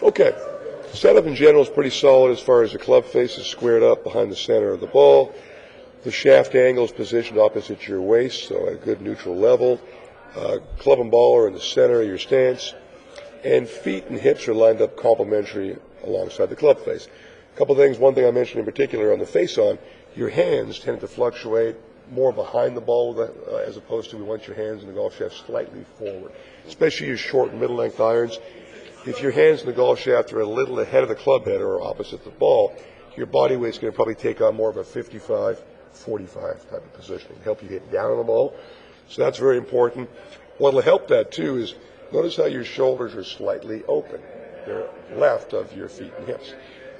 Okay, setup in general is pretty solid as far as the club face is squared up behind the center of the ball. The shaft angle is positioned opposite your waist, so at a good neutral level. Club and ball are in the center of your stance. And feet and hips are lined up complementary alongside the club face. A couple things. One thing I mentioned in particular on the face-on, your hands tend to fluctuate more behind the ball as opposed to we want your hands in the golf shaft slightly forward, especially your short and middle-length irons. If your hands in the golf shaft are a little ahead of the club head or opposite the ball, your body weight's going to probably take on more of a 55-45 type of positioning, help you hit down on the ball. So that's very important. What will help that, too, is notice how your shoulders are slightly open. They're left of your feet and hips.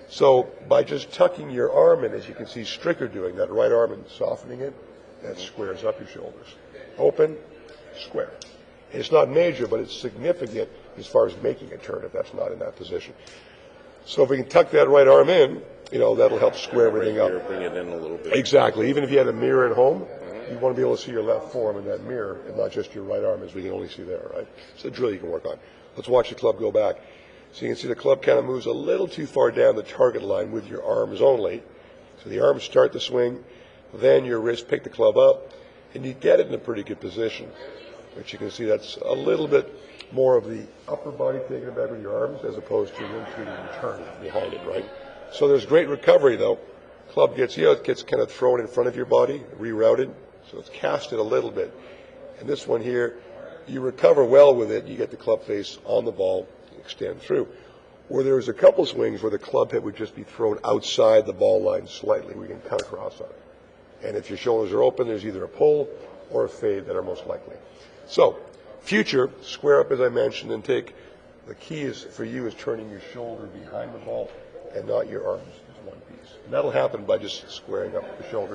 So by just tucking your arm in, as you can see Stricker doing, that right arm and softening it, that squares up your shoulders. Open, square. And it's not major, but it's significant as far as making a turn if that's not in that position. So if we can tuck that right arm in, that'll help square everything up. Bring it in a little bit. Exactly. Even if you had a mirror at home, you want to be able to see your left forearm in that mirror and not just your right arm as we can only see there, right? It's a drill you can work on. Let's watch the club go back. So you can see the club kind of moves a little too far down the target line with your arms only. So the arms start the swing, then your wrist pick the club up, and you get it in a pretty good position. But you can see that's a little bit more of the upper body taking it back with your arms as opposed to rotating and turning behind it, right? So there's great recovery, though. Club gets kind of thrown in front of your body, rerouted, so it's casted a little bit. And this one here, you recover well with it. You get the club face on the ball, extend through. Where there's a couple swings where the club head would just be thrown outside the ball line slightly. We can cut across on it. And if your shoulders are open, there's either a pull or a fade that are most likely. So, future, square up as I mentioned, and the key is for you is turning your shoulder behind the ball and not your arms as one piece. And that'll happen by just squaring up the shoulders.